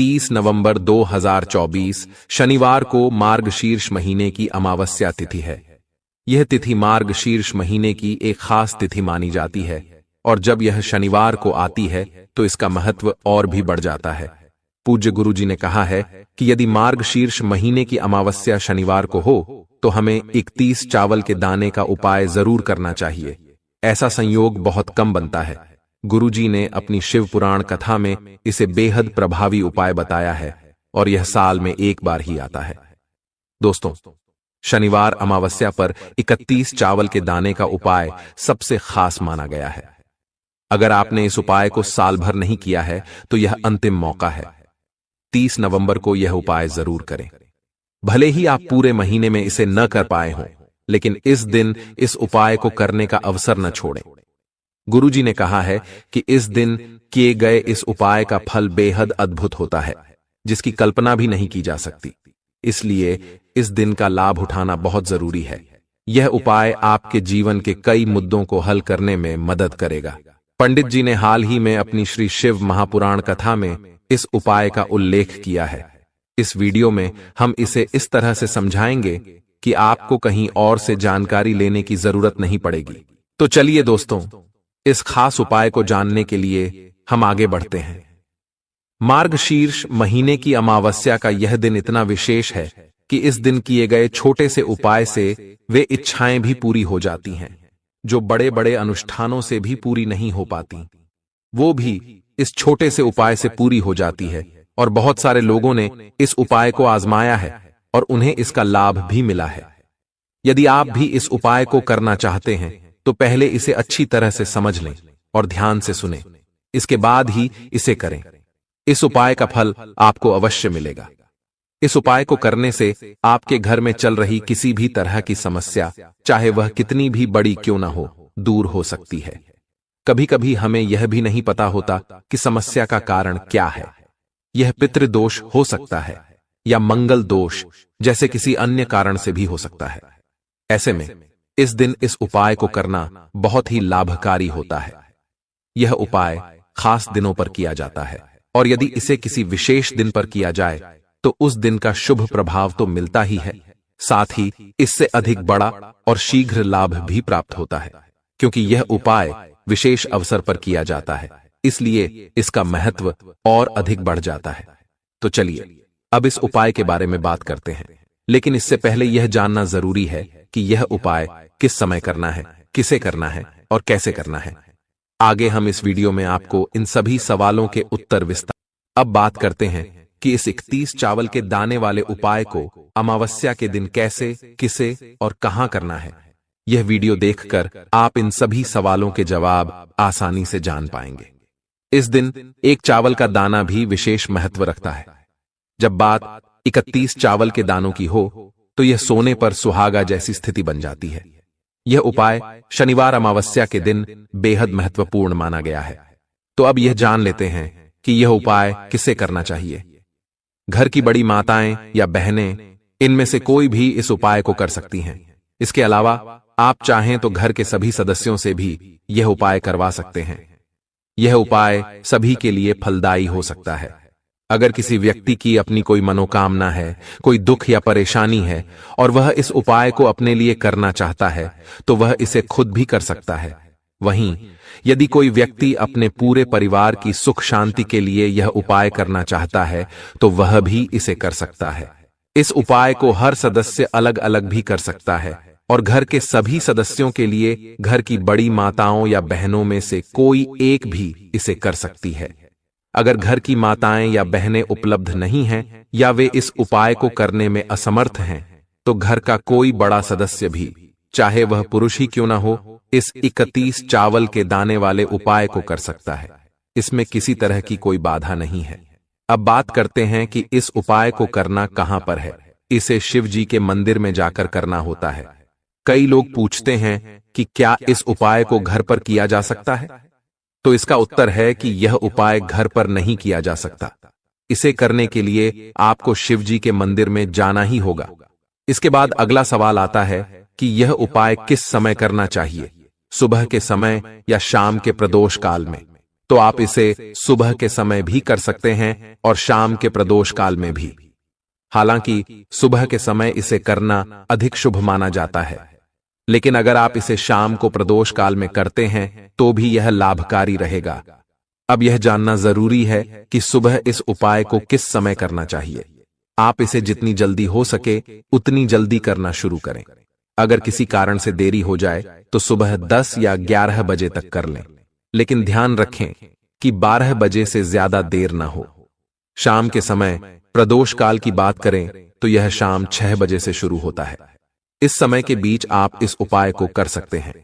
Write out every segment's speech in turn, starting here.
30 नवंबर 2024 शनिवार को मार्गशीर्ष महीने की अमावस्या तिथि है। यह तिथि मार्गशीर्ष महीने की एक खास तिथि मानी जाती है और जब यह शनिवार को आती है तो इसका महत्व और भी बढ़ जाता है। पूज्य गुरु जी ने कहा है कि यदि मार्गशीर्ष महीने की अमावस्या शनिवार को हो तो हमें 31 चावल के दाने का उपाय जरूर करना चाहिए। ऐसा संयोग बहुत कम बनता है। गुरु जी ने अपनी शिव पुराण कथा में इसे बेहद प्रभावी उपाय बताया है और यह साल में एक बार ही आता है। दोस्तों, शनिवार अमावस्या पर 31 चावल के दाने का उपाय सबसे खास माना गया है। अगर आपने इस उपाय को साल भर नहीं किया है तो यह अंतिम मौका है। 30 नवंबर को यह उपाय जरूर करें। भले ही आप पूरे महीने में इसे न कर पाए हों, लेकिन इस दिन इस उपाय को करने का अवसर न छोड़ें। गुरुजी ने कहा है कि इस दिन किए गए इस उपाय का फल बेहद अद्भुत होता है, जिसकी कल्पना भी नहीं की जा सकती। इसलिए इस दिन का लाभ उठाना बहुत जरूरी है। यह उपाय आपके जीवन के कई मुद्दों को हल करने में मदद करेगा। पंडित जी ने हाल ही में अपनी श्री शिव महापुराण कथा में इस उपाय का उल्लेख किया है। इस वीडियो में हम इसे इस तरह से समझाएंगे कि आपको कहीं और से जानकारी लेने की जरूरत नहीं पड़ेगी। तो चलिए दोस्तों, इस खास उपाय को जानने के लिए हम आगे बढ़ते हैं। मार्गशीर्ष महीने की अमावस्या का यह दिन इतना विशेष है कि इस दिन किए गए छोटे से उपाय से वे इच्छाएं भी पूरी हो जाती हैं, जो बड़े बड़े अनुष्ठानों से भी पूरी नहीं हो पाती, वो भी इस छोटे से उपाय से पूरी हो जाती है। और बहुत सारे लोगों ने इस उपाय को आजमाया है और उन्हें इसका लाभ भी मिला है। यदि आप भी इस उपाय को करना चाहते हैं तो पहले इसे अच्छी तरह से समझ लें और ध्यान से सुनें। इसके बाद ही इसे करें। इस उपाय का फल आपको अवश्य मिलेगा। इस उपाय को करने से आपके घर में चल रही किसी भी तरह की समस्या, चाहे वह कितनी भी बड़ी क्यों ना हो, दूर हो सकती है। कभी कभी हमें यह भी नहीं पता होता कि समस्या का कारण क्या है। यह पितृदोष हो सकता है या मंगल दोष जैसे किसी अन्य कारण से भी हो सकता है। ऐसे में इस दिन इस उपाय को करना बहुत ही लाभकारी होता है। यह उपाय खास दिनों पर किया जाता है और यदि इसे किसी विशेष दिन पर किया जाए तो उस दिन का शुभ प्रभाव तो मिलता ही है, साथ ही इससे अधिक बड़ा और शीघ्र लाभ भी प्राप्त होता है। क्योंकि यह उपाय विशेष अवसर पर किया जाता है, इसलिए इसका महत्व और अधिक बढ़ जाता है। तो चलिए अब इस उपाय के बारे में बात करते हैं, लेकिन इससे पहले यह जानना जरूरी है कि यह उपाय किस समय करना है, किसे करना है और कैसे करना है। आगे हम इस वीडियो में आपको इन सभी सवालों के उत्तर विस्तार। अब बात करते हैं कि इस 31 चावल के दाने वाले उपाय को अमावस्या के दिन कैसे, किसे और कहां करना है। यह वीडियो देखकर आप इन सभी सवालों के जवाब आसानी से जान पाएंगे। इस दिन एक चावल का दाना भी विशेष महत्व रखता है। जब बात 31 चावल के दानों की हो तो यह सोने पर सुहागा जैसी स्थिति बन जाती है। यह उपाय शनिवार अमावस्या के दिन बेहद महत्वपूर्ण माना गया है। तो अब यह जान लेते हैं कि यह उपाय किसे करना चाहिए। घर की बड़ी माताएं या बहनें, इनमें से कोई भी इस उपाय को कर सकती हैं। इसके अलावा आप चाहें तो घर के सभी सदस्यों से भी यह उपाय करवा सकते हैं। यह उपाय सभी के लिए फलदायी हो सकता है। अगर किसी व्यक्ति की अपनी कोई मनोकामना है, कोई दुख या परेशानी है और वह इस उपाय को अपने लिए करना चाहता है तो वह इसे खुद भी कर सकता है। वहीं यदि कोई व्यक्ति अपने पूरे परिवार की सुख शांति के लिए यह उपाय करना चाहता है तो वह भी इसे कर सकता है। इस उपाय को हर सदस्य अलग अलग भी कर सकता है और घर के सभी सदस्यों के लिए घर की बड़ी माताओं या बहनों में से कोई एक भी इसे कर सकती है। अगर घर की माताएं या बहनें उपलब्ध नहीं हैं या वे इस उपाय को करने में असमर्थ हैं तो घर का कोई बड़ा सदस्य भी, चाहे वह पुरुष ही क्यों ना हो, इस 31 चावल के दाने वाले उपाय को कर सकता है। इसमें किसी तरह की कोई बाधा नहीं है। अब बात करते हैं कि इस उपाय को करना कहां पर है। इसे शिव जी के मंदिर में जाकर करना होता है। कई लोग पूछते हैं कि क्या इस उपाय को घर पर किया जा सकता है, तो इसका उत्तर है कि यह उपाय घर पर नहीं किया जा सकता। इसे करने के लिए आपको शिव जी के मंदिर में जाना ही होगा। इसके बाद अगला सवाल आता है कि यह उपाय किस समय करना चाहिए, सुबह के समय या शाम के प्रदोष काल में। तो आप इसे सुबह के समय भी कर सकते हैं और शाम के प्रदोष काल में भी। हालांकि सुबह के समय इसे करना अधिक शुभ माना जाता है, लेकिन अगर आप इसे शाम को प्रदोष काल में करते हैं तो भी यह लाभकारी रहेगा। अब यह जानना जरूरी है कि सुबह इस उपाय को किस समय करना चाहिए। आप इसे जितनी जल्दी हो सके उतनी जल्दी करना शुरू करें। अगर किसी कारण से देरी हो जाए तो सुबह 10 या 11 बजे तक कर लें, लेकिन ध्यान रखें कि 12 बजे से ज्यादा देर ना हो। शाम के समय प्रदोष काल की बात करें तो यह शाम 6 बजे से शुरू होता है। इस समय के बीच आप इस उपाय को कर सकते हैं।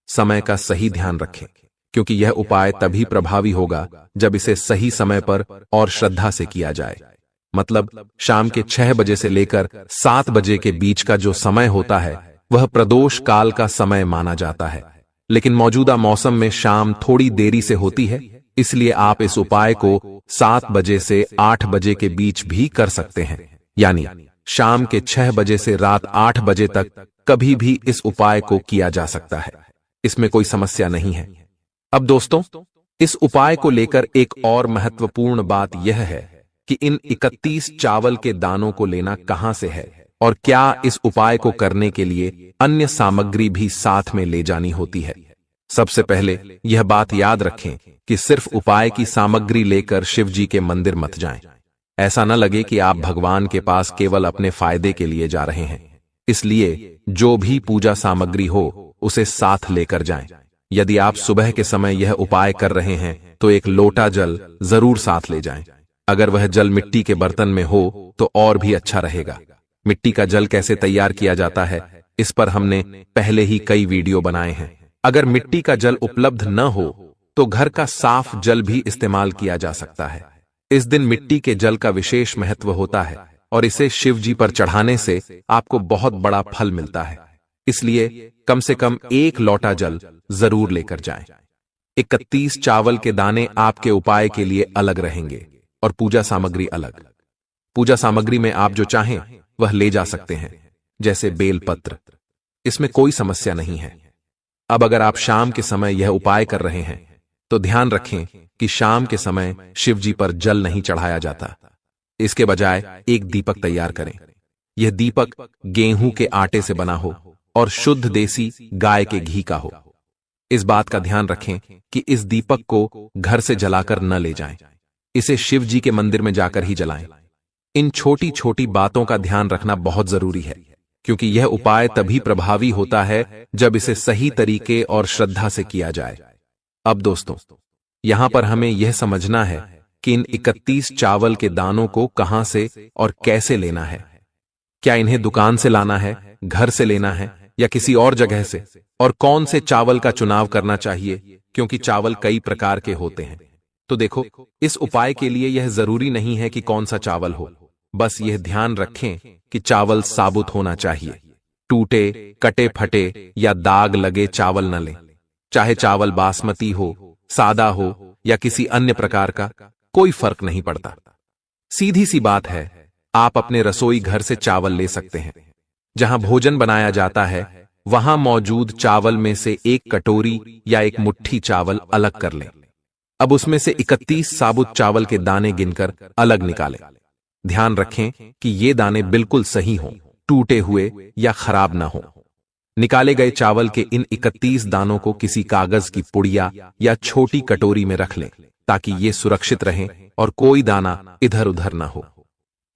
समय का सही ध्यान रखें, क्योंकि यह उपाय तभी प्रभावी होगा जब इसे सही समय पर और श्रद्धा से किया जाए। मतलब शाम के 6 बजे से लेकर 7 बजे के बीच का जो समय होता है वह प्रदोष काल का समय माना जाता है। लेकिन मौजूदा मौसम में शाम थोड़ी देरी से होती है, इसलिए आप इस उपाय को 7 बजे से 8 बजे के बीच भी कर सकते हैं। यानी शाम के 6 बजे से रात 8 बजे तक कभी भी इस उपाय को किया जा सकता है। इसमें कोई समस्या नहीं है। अब दोस्तों, इस उपाय को लेकर एक और महत्वपूर्ण बात यह है कि इन 31 चावल के दानों को लेना कहां से है और क्या इस उपाय को करने के लिए अन्य सामग्री भी साथ में ले जानी होती है। सबसे पहले यह बात याद रखें कि सिर्फ उपाय की सामग्री लेकर शिव जी के मंदिर मत जाएं। ऐसा न लगे कि आप भगवान के पास केवल अपने फायदे के लिए जा रहे हैं। इसलिए जो भी पूजा सामग्री हो उसे साथ लेकर जाएं। यदि आप सुबह के समय यह उपाय कर रहे हैं तो एक लोटा जल जरूर साथ ले जाएं। अगर वह जल मिट्टी के बर्तन में हो तो और भी अच्छा रहेगा। मिट्टी का जल कैसे तैयार किया जाता है, इस पर हमने पहले ही कई वीडियो बनाए हैं। अगर मिट्टी का जल उपलब्ध न हो तो घर का साफ जल भी इस्तेमाल किया जा सकता है। इस दिन मिट्टी के जल का विशेष महत्व होता है और इसे शिव जी पर चढ़ाने से आपको बहुत बड़ा फल मिलता है। इसलिए कम से कम 1 लोटा जल जरूर लेकर जाएं। 31 चावल के दाने आपके उपाय के लिए अलग रहेंगे और पूजा सामग्री अलग। पूजा सामग्री में आप जो चाहें वह ले जा सकते हैं, जैसे बेलपत्र। इसमें कोई समस्या नहीं है। अब अगर आप शाम के समय यह उपाय कर रहे हैं तो ध्यान रखें कि शाम के समय शिव जी पर जल नहीं चढ़ाया जाता। इसके बजाय एक दीपक तैयार करें। यह दीपक गेहूं के आटे से बना हो और शुद्ध देसी गाय के घी का हो। इस बात का ध्यान रखें कि इस दीपक को घर से जलाकर न ले जाएं। इसे शिव जी के मंदिर में जाकर ही जलाएं। इन छोटी छोटी बातों का ध्यान रखना बहुत जरूरी है, क्योंकि यह उपाय तभी प्रभावी होता है जब इसे सही तरीके और श्रद्धा से किया जाए। अब दोस्तों, यहां पर हमें यह समझना है कि इन 31 चावल के दानों को कहां से और कैसे लेना है। क्या इन्हें दुकान से लाना है, घर से लेना है या किसी और जगह से, और कौन से चावल का चुनाव करना चाहिए, क्योंकि चावल कई प्रकार के होते हैं। तो देखो, इस उपाय के लिए यह जरूरी नहीं है कि कौन सा चावल हो। बस यह ध्यान रखें कि चावल साबुत होना चाहिए। टूटे, कटे फटे या दाग लगे चावल न लें। चाहे चावल बासमती हो, सादा हो या किसी अन्य प्रकार का, कोई फर्क नहीं पड़ता। सीधी सी बात है, आप अपने रसोई घर से चावल ले सकते हैं। जहां भोजन बनाया जाता है वहां मौजूद चावल में से 1 कटोरी या 1 मुट्ठी चावल अलग कर लें। अब उसमें से 31 साबुत चावल के दाने गिनकर अलग निकालें। ध्यान रखें कि ये दाने बिल्कुल सही हों, टूटे हुए या खराब ना हो। निकाले गए चावल के इन 31 दानों को किसी कागज की पुड़िया या छोटी कटोरी में रख लें, ताकि ये सुरक्षित रहें और कोई दाना इधर उधर ना हो।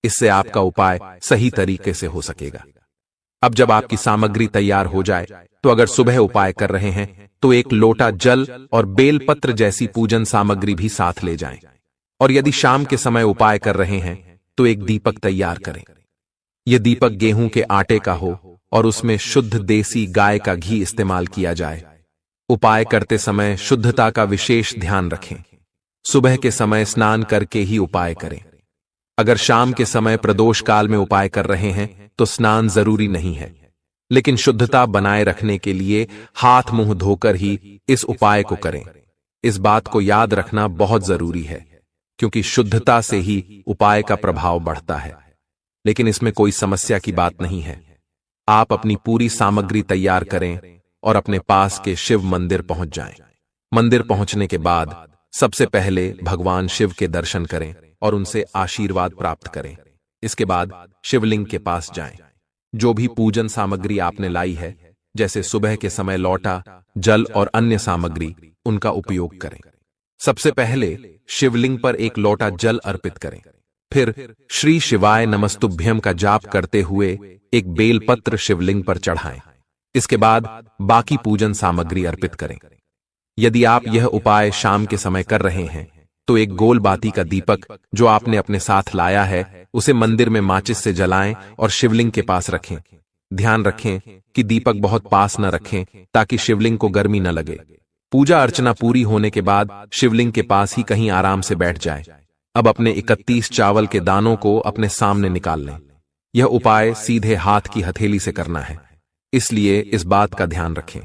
इससे आपका उपाय सही तरीके से हो सकेगा। अब जब आपकी सामग्री तैयार हो जाए तो अगर सुबह उपाय कर रहे हैं तो 1 लोटा जल और बेलपत्र जैसी पूजन सामग्री भी साथ ले जाएं। और यदि शाम के समय उपाय कर रहे हैं तो 1 दीपक तैयार करें। यह दीपक गेहूं के आटे का हो और उसमें शुद्ध देसी गाय का घी इस्तेमाल किया जाए। उपाय करते समय शुद्धता का विशेष ध्यान रखें। सुबह के समय स्नान करके ही उपाय करें। अगर शाम के समय प्रदोष काल में उपाय कर रहे हैं तो स्नान जरूरी नहीं है, लेकिन शुद्धता बनाए रखने के लिए हाथ मुंह धोकर ही इस उपाय को करें। इस बात को याद रखना बहुत जरूरी है, क्योंकि शुद्धता से ही उपाय का प्रभाव बढ़ता है। लेकिन इसमें कोई समस्या की बात नहीं है। आप अपनी पूरी सामग्री तैयार करें और अपने पास के शिव मंदिर पहुंच जाएं। मंदिर पहुंचने के बाद सबसे पहले भगवान शिव के दर्शन करें और उनसे आशीर्वाद प्राप्त करें। इसके बाद शिवलिंग के पास जाएं। जो भी पूजन सामग्री आपने लाई है, जैसे सुबह के समय लौटा, जल और अन्य सामग्री, उनका उपयोग करें। सबसे पहले शिवलिंग पर एक लोटा जल अर्पित करें। फिर श्री शिवाय नमस्तुभ्यम का जाप करते हुए एक बेलपत्र शिवलिंग पर चढ़ाएं। इसके बाद बाकी पूजन सामग्री अर्पित करें। यदि आप यह उपाय शाम के समय कर रहे हैं तो एक गोल बाती का दीपक जो आपने अपने साथ लाया है उसे मंदिर में माचिस से जलाएं और शिवलिंग के पास रखें। ध्यान रखें कि दीपक बहुत पास न रखें ताकि शिवलिंग को गर्मी न लगे। पूजा अर्चना पूरी होने के बाद शिवलिंग के पास ही कहीं आराम से बैठ जाए। अब अपने 31 चावल के दानों को अपने सामने निकाल लें। यह उपाय सीधे हाथ की हथेली से करना है, इसलिए इस बात का ध्यान रखें।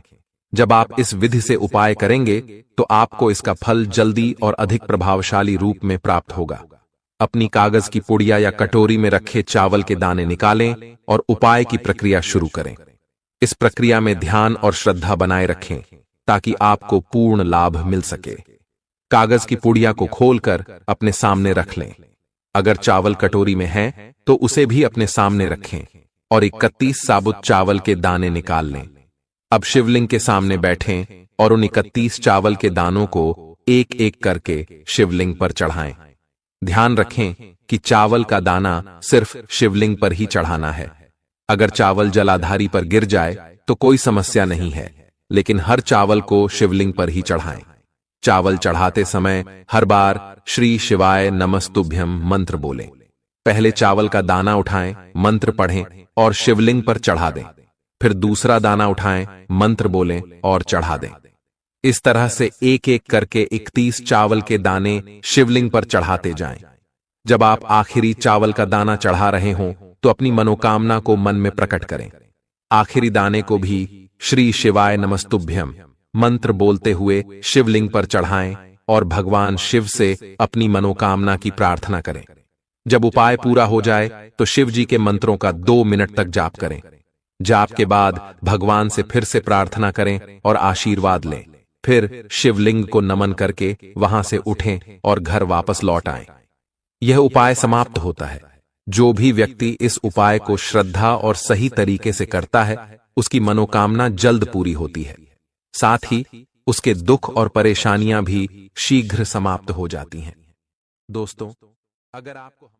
जब आप इस विधि से उपाय करेंगे तो आपको इसका फल जल्दी और अधिक प्रभावशाली रूप में प्राप्त होगा। अपनी कागज की पुड़िया या कटोरी में रखे चावल के दाने निकालें और उपाय की प्रक्रिया शुरू करें। इस प्रक्रिया में ध्यान और श्रद्धा बनाए रखें ताकि आपको पूर्ण लाभ मिल सके। कागज की पुड़िया को खोलकर अपने सामने रख लें। अगर चावल कटोरी में है तो उसे भी अपने सामने रखें और 31 साबुत चावल के दाने निकाल लें। अब शिवलिंग के सामने बैठें और उन 31 चावल के दानों को एक एक करके शिवलिंग पर चढ़ाएं। ध्यान रखें कि चावल का दाना सिर्फ शिवलिंग पर ही चढ़ाना है। अगर चावल जलाधारी पर गिर जाए तो कोई समस्या नहीं है, लेकिन हर चावल को शिवलिंग पर ही चढ़ाएं। चावल चढ़ाते समय हर बार श्री शिवाय नमस्तुभ्यम मंत्र बोलें। पहले चावल का दाना उठाएं, मंत्र पढ़ें और शिवलिंग पर चढ़ा दें। फिर दूसरा दाना उठाएं, मंत्र बोलें और चढ़ा दें। इस तरह से एक एक करके 31 चावल के दाने शिवलिंग पर चढ़ाते जाएं। जब आप आखिरी चावल का दाना चढ़ा रहे हों तो अपनी मनोकामना को मन में प्रकट करें। आखिरी दाने को भी श्री शिवाय नमस्तुभ्यम मंत्र बोलते हुए शिवलिंग पर चढ़ाएं और भगवान शिव से अपनी मनोकामना की प्रार्थना करें। जब उपाय पूरा हो जाए तो शिव जी के मंत्रों का 2 मिनट तक जाप करें। जाप के बाद भगवान से फिर से प्रार्थना करें और आशीर्वाद लें। फिर शिवलिंग को नमन करके वहां से उठें और घर वापस लौट आएं। यह उपाय समाप्त होता है। जो भी व्यक्ति इस उपाय को श्रद्धा और सही तरीके से करता है उसकी मनोकामना जल्द पूरी होती है। साथ ही उसके दुख और परेशानियां भी शीघ्र समाप्त हो जाती हैं। दोस्तों, अगर आपको